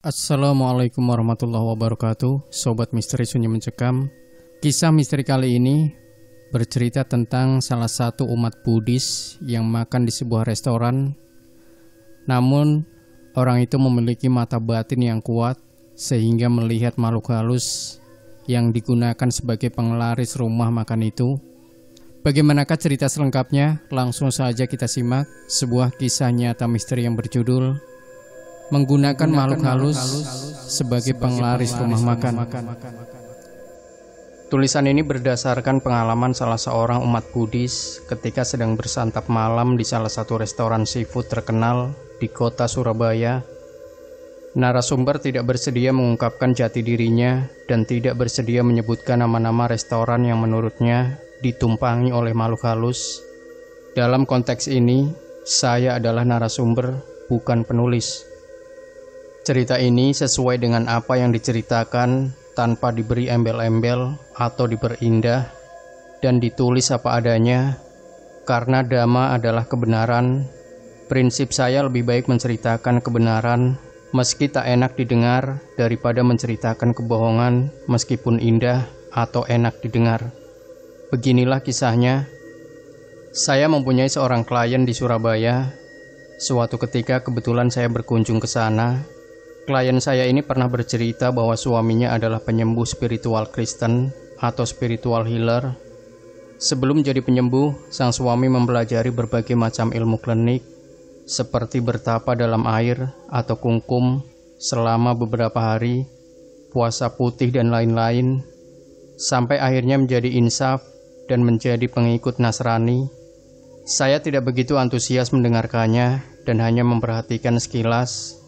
Assalamualaikum warahmatullahi wabarakatuh. Sobat Misteri Sunyi Mencekam. Kisah misteri kali ini bercerita tentang salah satu umat Buddhis yang makan di sebuah restoran. Namun orang itu memiliki mata batin yang kuat sehingga melihat makhluk halus yang digunakan sebagai penglaris rumah makan itu. Bagaimanakah cerita selengkapnya? Langsung saja kita simak sebuah kisah nyata misteri yang berjudul Menggunakan makhluk halus sebagai penglaris rumah makan. Tulisan ini berdasarkan pengalaman salah seorang umat Buddhis ketika sedang bersantap malam di salah satu restoran seafood terkenal di kota Surabaya. Narasumber tidak bersedia mengungkapkan jati dirinya dan tidak bersedia menyebutkan nama-nama restoran yang menurutnya ditumpangi oleh makhluk halus. Dalam konteks ini, saya adalah narasumber, bukan penulis. Cerita ini sesuai dengan apa yang diceritakan tanpa diberi embel-embel atau diperindah dan ditulis apa adanya. Karena dhamma adalah kebenaran, prinsip saya lebih baik menceritakan kebenaran meski tak enak didengar daripada menceritakan kebohongan meskipun indah atau enak didengar. Beginilah kisahnya. Saya mempunyai seorang klien di Surabaya. Suatu ketika kebetulan saya berkunjung ke sana. Klien saya ini pernah bercerita bahwa suaminya adalah penyembuh spiritual Kristen atau spiritual healer. Sebelum jadi penyembuh, sang suami mempelajari berbagai macam ilmu klinik, seperti bertapa dalam air atau kungkum selama beberapa hari, puasa putih dan lain-lain, sampai akhirnya menjadi insaf dan menjadi pengikut Nasrani. Saya tidak begitu antusias mendengarkannya dan hanya memperhatikan sekilas.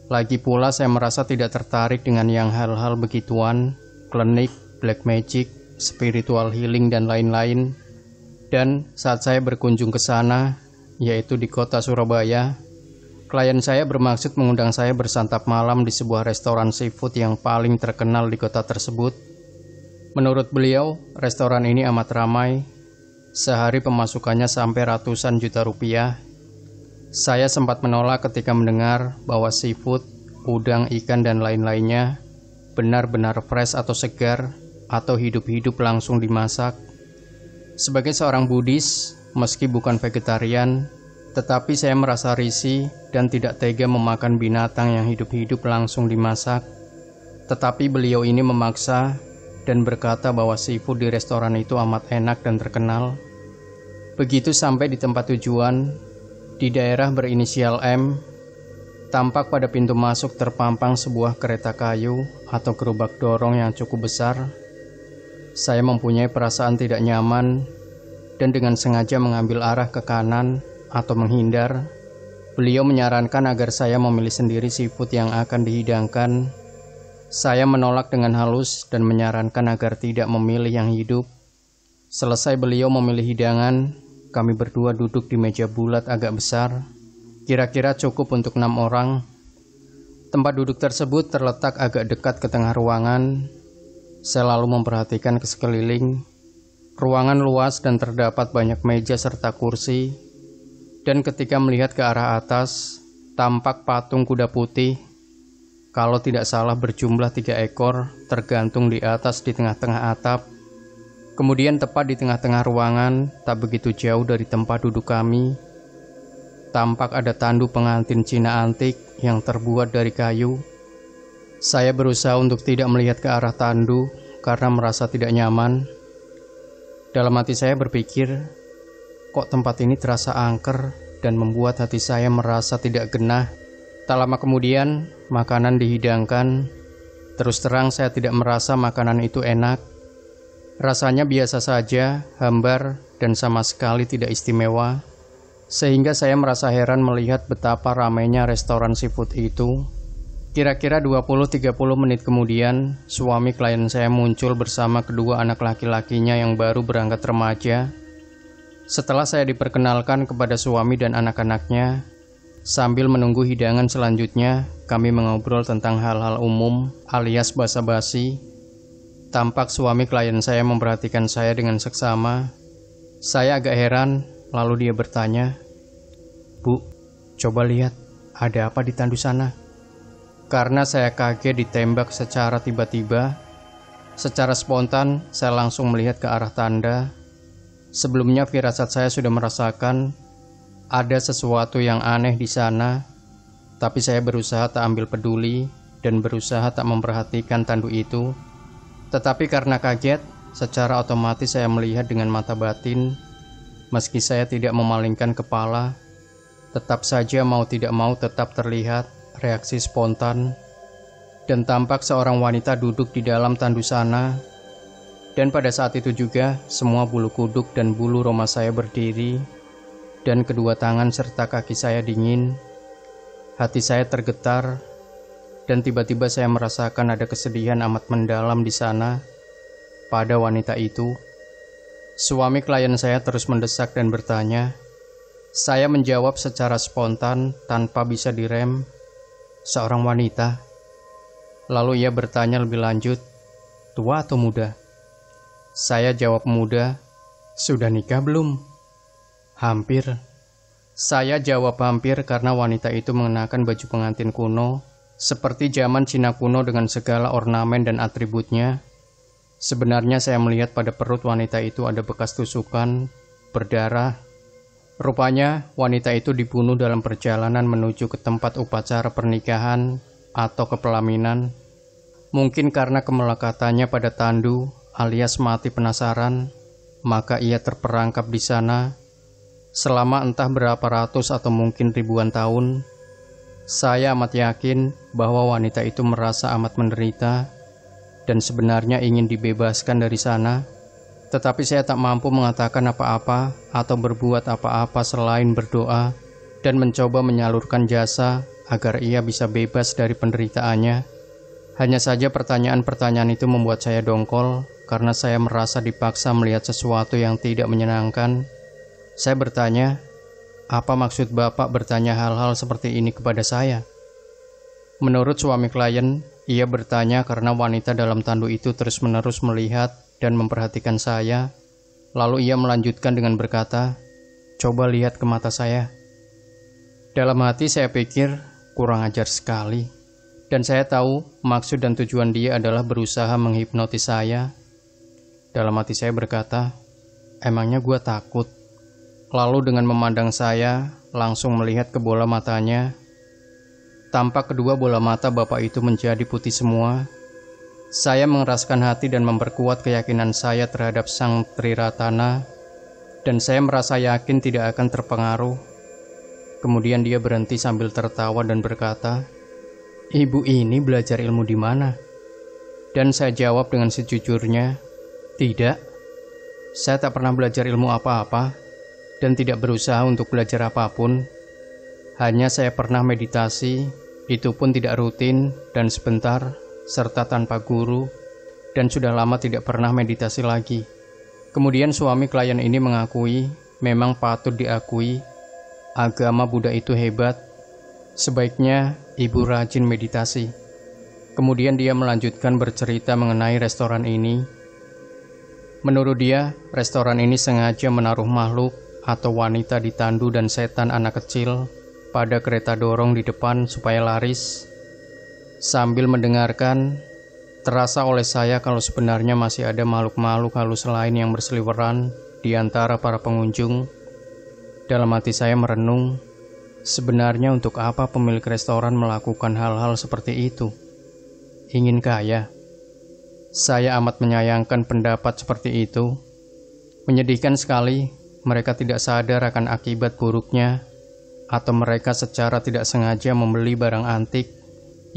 Lagi pula saya merasa tidak tertarik dengan yang hal-hal begituan, klinik, black magic, spiritual healing dan lain-lain. Dan saat saya berkunjung ke sana, yaitu di kota Surabaya, klien saya bermaksud mengundang saya bersantap malam di sebuah restoran seafood yang paling terkenal di kota tersebut. Menurut beliau, restoran ini amat ramai. Sehari pemasukannya sampai ratusan juta rupiah. Saya sempat menolak ketika mendengar bahwa seafood, udang, ikan, dan lain-lainnya benar-benar fresh atau segar atau hidup-hidup langsung dimasak. Sebagai seorang Buddhis, meski bukan vegetarian, tetapi saya merasa risih dan tidak tega memakan binatang yang hidup-hidup langsung dimasak. Tetapi beliau ini memaksa dan berkata bahwa seafood di restoran itu amat enak dan terkenal. Begitu sampai di tempat tujuan, di daerah berinisial M, tampak pada pintu masuk terpampang sebuah kereta kayu atau gerobak dorong yang cukup besar. Saya mempunyai perasaan tidak nyaman dan dengan sengaja mengambil arah ke kanan atau menghindar. Beliau menyarankan agar saya memilih sendiri seafood yang akan dihidangkan. Saya menolak dengan halus dan menyarankan agar tidak memilih yang hidup. Selesai beliau memilih hidangan, kami berdua duduk di meja bulat agak besar, kira-kira cukup untuk 6 orang. Tempat duduk tersebut terletak agak dekat ke tengah ruangan. Saya lalu memperhatikan ke sekeliling. Ruangan luas dan terdapat banyak meja serta kursi. Dan ketika melihat ke arah atas, tampak patung kuda putih. Kalau tidak salah berjumlah 3 ekor, tergantung di atas di tengah-tengah atap. Kemudian tepat di tengah-tengah ruangan, tak begitu jauh dari tempat duduk kami, tampak ada tandu pengantin Cina antik yang terbuat dari kayu. Saya berusaha untuk tidak melihat ke arah tandu karena merasa tidak nyaman. Dalam hati saya berpikir, kok tempat ini terasa angker dan membuat hati saya merasa tidak genah. Tak lama kemudian, makanan dihidangkan. Terus terang saya tidak merasa makanan itu enak. Rasanya biasa saja, hambar, dan sama sekali tidak istimewa. Sehingga saya merasa heran melihat betapa ramainya restoran seafood itu. Kira-kira 20-30 menit kemudian, suami klien saya muncul bersama kedua anak laki-lakinya yang baru berangkat remaja. Setelah saya diperkenalkan kepada suami dan anak-anaknya, sambil menunggu hidangan selanjutnya, kami mengobrol tentang hal-hal umum alias basa-basi. Tampak suami klien saya memperhatikan saya dengan seksama. Saya agak heran, lalu dia bertanya, "Bu, coba lihat, ada apa di tandu sana?" Karena saya kaget ditembak secara tiba-tiba, secara spontan saya langsung melihat ke arah tanda. Sebelumnya firasat saya sudah merasakan ada sesuatu yang aneh di sana, tapi saya berusaha tak ambil peduli dan berusaha tak memperhatikan tanduk itu. Tetapi karena kaget, secara otomatis saya melihat dengan mata batin. Meski saya tidak memalingkan kepala, tetap saja mau tidak mau tetap terlihat reaksi spontan. Dan tampak seorang wanita duduk di dalam tandu sana. Dan pada saat itu juga semua bulu kuduk dan bulu roma saya berdiri, dan kedua tangan serta kaki saya dingin. Hati saya tergetar, dan tiba-tiba saya merasakan ada kesedihan amat mendalam di sana pada wanita itu. Suami klien saya terus mendesak dan bertanya. Saya menjawab secara spontan tanpa bisa direm, "Seorang wanita." Lalu ia bertanya lebih lanjut, "Tua atau muda?" Saya jawab muda. "Sudah nikah belum?" "Hampir." Saya jawab hampir karena wanita itu mengenakan baju pengantin kuno, seperti zaman Cina kuno dengan segala ornamen dan atributnya. Sebenarnya saya melihat pada perut wanita itu ada bekas tusukan, berdarah. Rupanya wanita itu dibunuh dalam perjalanan menuju ke tempat upacara pernikahan atau kepelaminan. Mungkin karena kemelekatannya pada tandu alias mati penasaran, maka ia terperangkap di sana selama entah berapa ratus atau mungkin ribuan tahun. Saya amat yakin bahwa wanita itu merasa amat menderita dan sebenarnya ingin dibebaskan dari sana. Tetapi saya tak mampu mengatakan apa-apa atau berbuat apa-apa selain berdoa dan mencoba menyalurkan jasa agar ia bisa bebas dari penderitaannya. Hanya saja pertanyaan-pertanyaan itu membuat saya dongkol karena saya merasa dipaksa melihat sesuatu yang tidak menyenangkan. Saya bertanya, "Apa maksud Bapak bertanya hal-hal seperti ini kepada saya?" Menurut suami klien, ia bertanya karena wanita dalam tandu itu terus-menerus melihat dan memperhatikan saya. Lalu ia melanjutkan dengan berkata, "Coba lihat ke mata saya." Dalam hati saya pikir, kurang ajar sekali. Dan saya tahu maksud dan tujuan dia adalah berusaha menghipnotis saya. Dalam hati saya berkata, emangnya gue takut? Lalu dengan memandang saya, langsung melihat ke bola matanya. Tampak kedua bola mata bapak itu menjadi putih semua. Saya mengeraskan hati dan memperkuat keyakinan saya terhadap Sang Triratana, dan saya merasa yakin tidak akan terpengaruh. Kemudian dia berhenti sambil tertawa dan berkata, "Ibu ini belajar ilmu di mana?" Dan saya jawab dengan sejujurnya, "Tidak, saya tak pernah belajar ilmu apa-apa dan tidak berusaha untuk belajar apapun. Hanya saya pernah meditasi, itu pun tidak rutin dan sebentar, serta tanpa guru, dan sudah lama tidak pernah meditasi lagi." Kemudian suami klien ini mengakui, memang patut diakui, agama Buddha itu hebat. Sebaiknya ibu rajin meditasi. Kemudian dia melanjutkan bercerita mengenai restoran ini. Menurut dia, restoran ini sengaja menaruh makhluk atau wanita di tandu dan setan anak kecil pada kereta dorong di depan supaya laris. Sambil mendengarkan, terasa oleh saya kalau sebenarnya masih ada makhluk-makhluk halus lain yang berseliweran di antara para pengunjung. Dalam hati saya merenung, sebenarnya untuk apa pemilik restoran melakukan hal-hal seperti itu? Ingin kaya? Saya amat menyayangkan pendapat seperti itu. Menyedihkan sekali, mereka tidak sadar akan akibat buruknya, atau mereka secara tidak sengaja membeli barang antik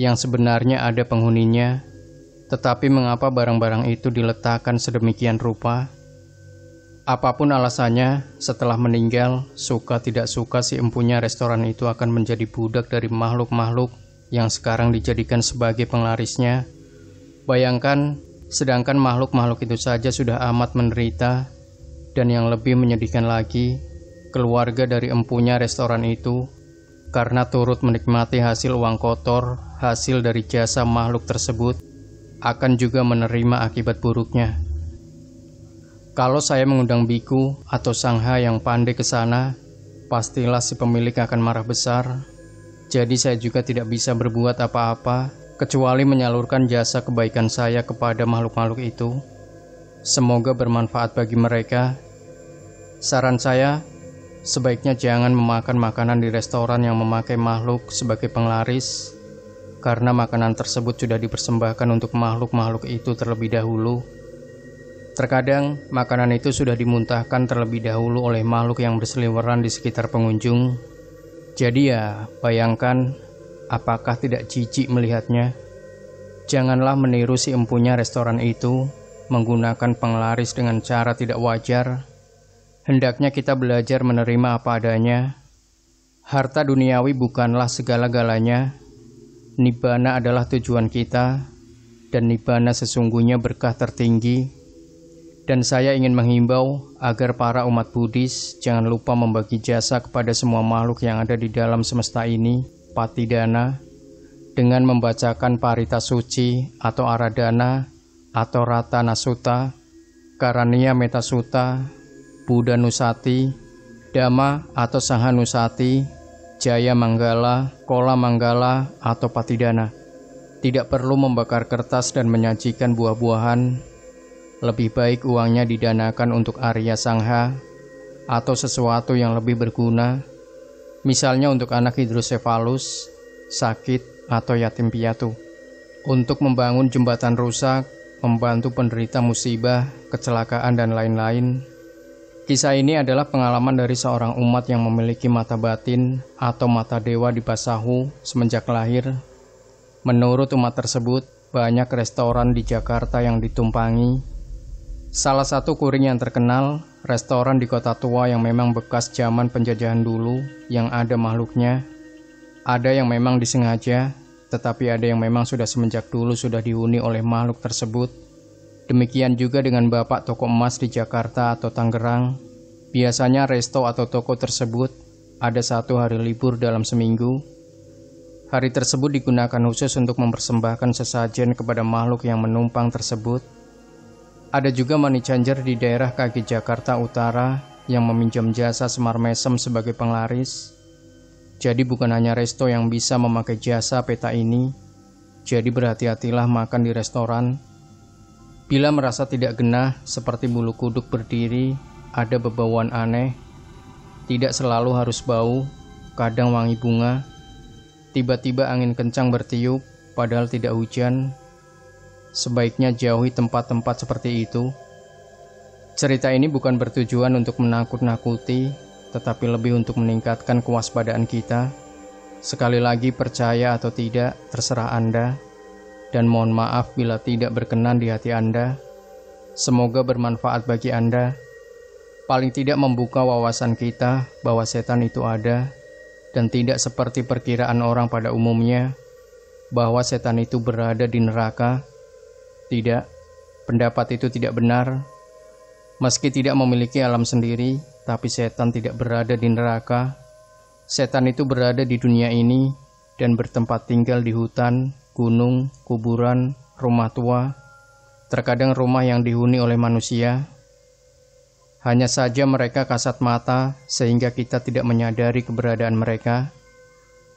yang sebenarnya ada penghuninya, tetapi mengapa barang-barang itu diletakkan sedemikian rupa? Apapun alasannya, setelah meninggal, suka tidak suka si empunya restoran itu akan menjadi budak dari makhluk-makhluk yang sekarang dijadikan sebagai penglarisnya. Bayangkan, sedangkan makhluk-makhluk itu saja sudah amat menderita. Dan yang lebih menyedihkan lagi, keluarga dari empunya restoran itu, karena turut menikmati hasil uang kotor, hasil dari jasa makhluk tersebut, akan juga menerima akibat buruknya. Kalau saya mengundang biku atau sangha yang pandai ke sana, pastilah si pemilik akan marah besar. Jadi saya juga tidak bisa berbuat apa-apa kecuali menyalurkan jasa kebaikan saya kepada makhluk-makhluk itu. Semoga bermanfaat bagi mereka. Saran saya, sebaiknya jangan memakan makanan di restoran yang memakai makhluk sebagai penglaris, karena makanan tersebut sudah dipersembahkan untuk makhluk-makhluk itu terlebih dahulu. Terkadang, makanan itu sudah dimuntahkan terlebih dahulu oleh makhluk yang berseliweran di sekitar pengunjung. Jadi ya, bayangkan, apakah tidak jijik melihatnya? Janganlah meniru si empunya restoran itu, menggunakan penglaris dengan cara tidak wajar. Hendaknya kita belajar menerima apa adanya. Harta duniawi bukanlah segala-galanya. Nibbana adalah tujuan kita, dan nibbana sesungguhnya berkah tertinggi. Dan saya ingin menghimbau agar para umat Buddhis jangan lupa membagi jasa kepada semua makhluk yang ada di dalam semesta ini, Patidana, dengan membacakan Parita Suci atau Aradana atau Ratana Sutta, Karaniya Metta Sutta, Buddha Nusati, Dhamma atau Sangha Nusati, Jaya Manggala, Kola Manggala atau Patidana. Tidak perlu membakar kertas dan menyajikan buah-buahan. Lebih baik uangnya didanakan untuk Arya Sangha atau sesuatu yang lebih berguna, misalnya untuk anak hidrosefalus, sakit, atau yatim piatu, untuk membangun jembatan rusak, membantu penderita musibah, kecelakaan, dan lain-lain. Kisah ini adalah pengalaman dari seorang umat yang memiliki mata batin atau mata dewa di Pasahu semenjak lahir. Menurut umat tersebut, banyak restoran di Jakarta yang ditumpangi. Salah satu kuring yang terkenal, restoran di kota tua yang memang bekas zaman penjajahan dulu, yang ada makhluknya. Ada yang memang disengaja, tetapi ada yang memang sudah semenjak dulu sudah dihuni oleh makhluk tersebut. Demikian juga dengan bapak toko emas di Jakarta atau Tangerang. Biasanya resto atau toko tersebut ada 1 hari libur dalam seminggu. Hari tersebut digunakan khusus untuk mempersembahkan sesajen kepada makhluk yang menumpang tersebut. Ada juga money changer di daerah kaki Jakarta Utara yang meminjam jasa Semar Mesem sebagai penglaris. Jadi bukan hanya resto yang bisa memakai jasa peta ini. Jadi berhati-hatilah makan di restoran. Bila merasa tidak genah seperti bulu kuduk berdiri, ada bebauan aneh. Tidak selalu harus bau, kadang wangi bunga. Tiba-tiba angin kencang bertiup, padahal tidak hujan. Sebaiknya jauhi tempat-tempat seperti itu. Cerita ini bukan bertujuan untuk menakut-nakuti, tetapi lebih untuk meningkatkan kewaspadaan kita. Sekali lagi, percaya atau tidak, terserah Anda. Dan mohon maaf bila tidak berkenan di hati Anda. Semoga bermanfaat bagi Anda. Paling tidak membuka wawasan kita bahwa setan itu ada, dan tidak seperti perkiraan orang pada umumnya, bahwa setan itu berada di neraka. Tidak, pendapat itu tidak benar. Meski tidak memiliki alam sendiri, tapi setan tidak berada di neraka. Setan itu berada di dunia ini dan bertempat tinggal di hutan, gunung, kuburan, rumah tua, terkadang rumah yang dihuni oleh manusia. Hanya saja mereka kasat mata sehingga kita tidak menyadari keberadaan mereka.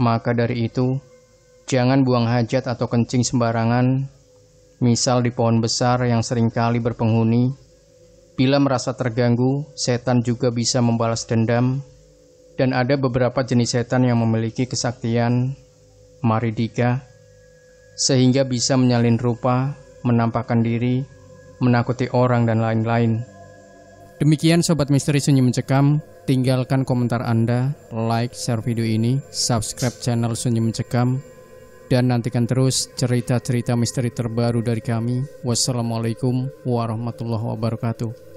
Maka dari itu, jangan buang hajat atau kencing sembarangan. Misal di pohon besar yang seringkali berpenghuni. Bila merasa terganggu, setan juga bisa membalas dendam. Dan ada beberapa jenis setan yang memiliki kesaktian maridika, sehingga bisa menyalin rupa, menampakkan diri, menakuti orang, dan lain-lain. Demikian Sobat Misteri Sunyi Mencekam. Tinggalkan komentar Anda, like, share video ini, subscribe channel Sunyi Mencekam, dan nantikan terus cerita-cerita misteri terbaru dari kami. Wassalamualaikum warahmatullahi wabarakatuh.